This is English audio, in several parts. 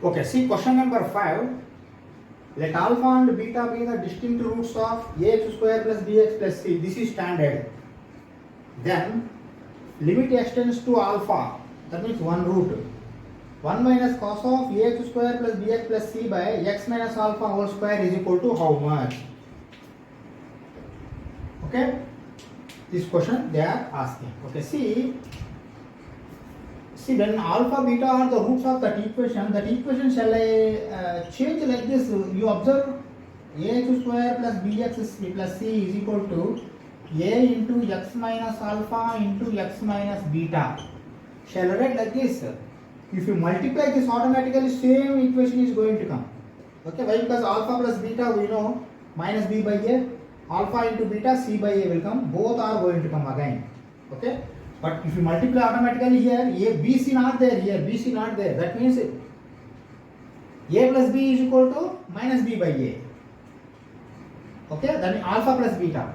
Okay, see question number 5. Let alpha and beta be the distinct roots of ax square plus bx plus c. This is standard. Then limit extends to alpha. That means one root. 1 minus cos of ax square plus bx plus c by x minus alpha whole square is equal to how much? Okay. This question they are asking. Okay, see when alpha beta are the roots of that equation shall I change like this? You observe ax square plus bx plus c is equal to a into x minus alpha into x minus beta. Shall I write like this? If you multiply this, automatically same equation is going to come. Okay, why? Because alpha plus beta we know minus b by a, alpha into beta c by a will come. Both are going to come again. Okay. But if you multiply automatically here, a b c not there here, b c not there. That means a plus b is equal to minus b by a. Okay, then alpha plus beta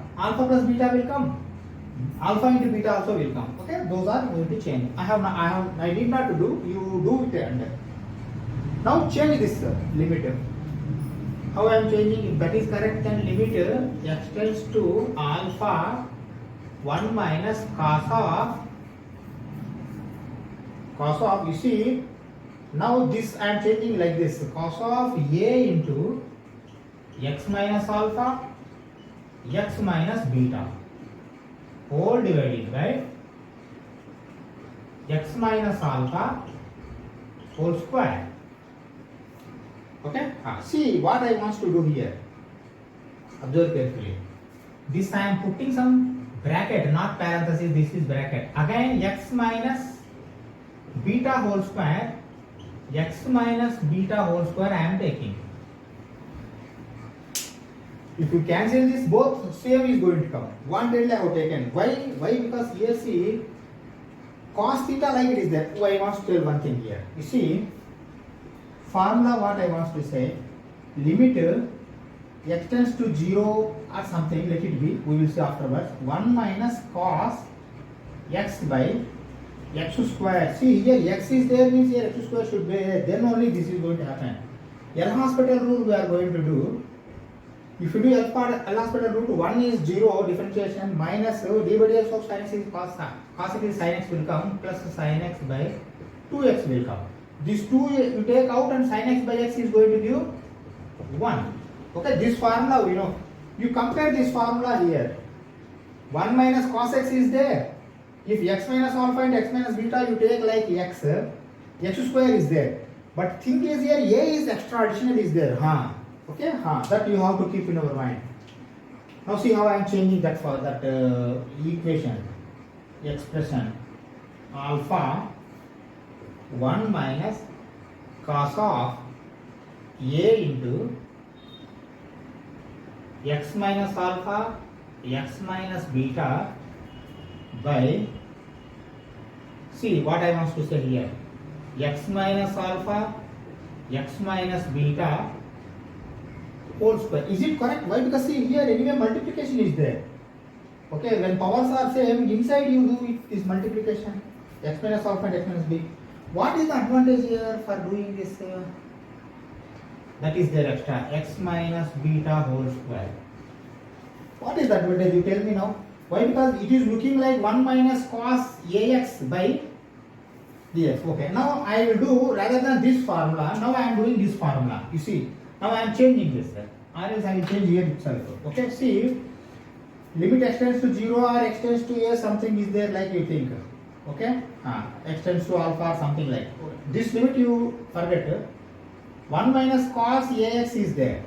will come. Alpha into beta also will come. Okay, those are going to change. I need not to do. You do it and now change this limit. How I am changing? If that is correct, then limit extends to alpha 1 minus cos of, you see, now this I am changing like this, cos of a into x minus alpha, x minus beta, whole divided by x minus alpha whole square. Okay, see what I want to do here. Observe carefully. This I am putting some bracket, not parenthesis, this is bracket. Again x minus beta whole square, x minus beta whole square I am taking. If you cancel this, both same is going to come. One delta I have taken. Why? Because here see, cos theta like it is there. Oh, I want to tell one thing here. You see, formula what I want to say, limit x tends to 0 or something, let it be, we will see afterwards. 1 minus cos x by x square. See here x is there, means here x square should be there, then only this is going to happen. L'Hospital rule we are going to do. If you do L'Hospital rule, 1 is 0 differentiation minus d by dx of sin x is cos it is sin x will come plus sin x by 2x will come. This 2 you take out and sin x by x is going to give 1. Okay, this formula we know. You compare this formula here. 1 minus cos x is there. If x minus alpha and x minus beta you take like x square is there. But thing is here a is extra additional is there. Okay, that you have to keep in our mind. Now see how I am changing that for that equation, expression alpha 1 minus cos of a into x minus alpha, x minus beta by, see what I want to say here, x minus alpha, x minus beta whole square. Is it correct? Why? Because see here anyway multiplication is there. Okay, when powers are same, inside you do it is multiplication, x minus alpha and x minus beta. What is the advantage here for doing this? That is their extra x minus beta whole square. What is the advantage? You tell me now. Why? Because it is looking like 1 minus cos ax by dx. Okay. Now I will do, rather than this formula, now I am doing this formula. You see. Now I am changing this. Or else I will change here itself. Okay. See. Limit extends to 0 or extends to a, something is there like you think. Okay. Extends to alpha or something like. This limit you forget. 1 minus cos ax is there.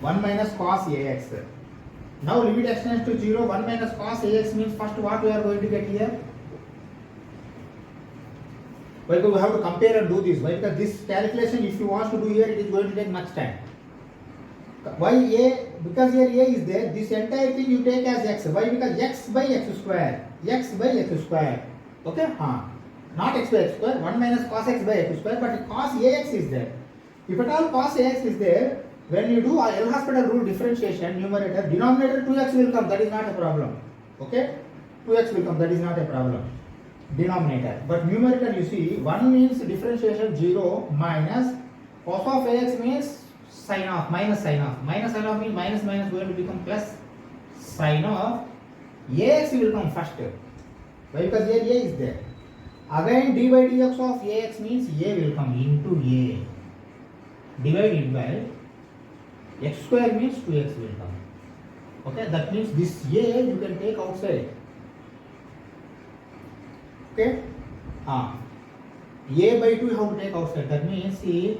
1 minus cos ax. Now limit extends to 0. 1 minus cos ax means first what we are going to get here? Well, we have to compare and do this. Why? Because this calculation, if you want to do here, it is going to take much time. Why a? Because here a is there. This entire thing you take as x. Why? Because x by x square. X by x square. Okay? Not x by x square. 1 minus cos x by x square. But cos ax is there. If at all cos ax is there, when you do L'Hospital rule differentiation, numerator, denominator 2x will come. That is not a problem. Okay? 2x will come. That is not a problem. denominator. But numerator, you see, 1 means differentiation 0 minus cos of ax means sin of, minus sin of. Minus sin of means minus minus going to become plus sin of ax will come first. Why? Because here a is there. Again d by dx of ax means a will come into a. Divided by x square means 2x will come. Okay, that means this a you can take outside. Okay, a by 2 you have to take outside. That means see,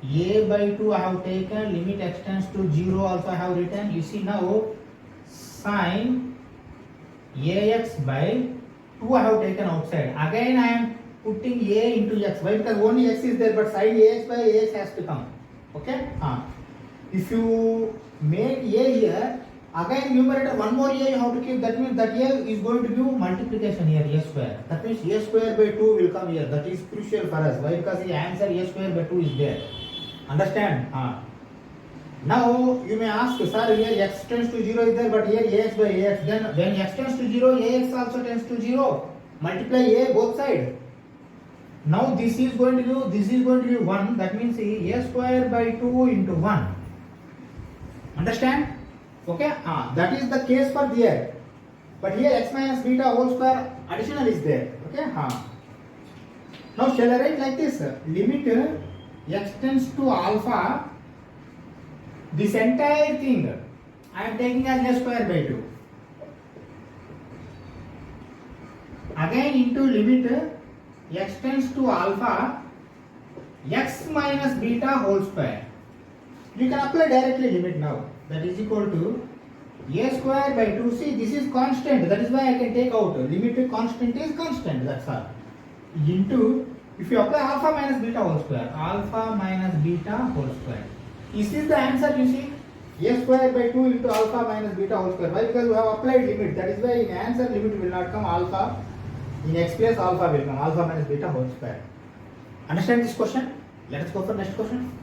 a by 2 I have taken, limit extends to 0 also I have written. You see now sin ax by 2 I have taken outside. Again I am putting a into x. Why? Because only x is there, but sin ax by ax has to come. Okay, if you make a here, again numerator one more a you have to keep. That means that a is going to give multiplication here, a square. That means a square by 2 will come here. That is crucial for us. Why? Because the answer a square by 2 is there. Understand? Now you may ask, sir, here x tends to 0 is there, but here ax by ax. Then when x tends to 0, ax also tends to 0. Multiply a both sides. Now this is going to give 1. That means a square by 2 into 1. Understand? Okay, that is the case for there. But here x minus beta whole square additional is there. Okay, now shall I write like this? Limit x tends to alpha. This entire thing I am taking as a square by 2. Again into limit x tends to alpha x minus beta whole square. You can apply directly limit now. That is equal to a square by 2. See, this is constant. That is why I can take out limit constant is constant. That's all. Into, if you apply alpha minus beta whole square, alpha minus beta whole square. This is the answer, you see. A square by 2 into alpha minus beta whole square. Why? Because we have applied limit. That is why in answer limit will not come alpha. In x place alpha will come. Alpha minus beta whole square. Understand this question? Let us go for next question.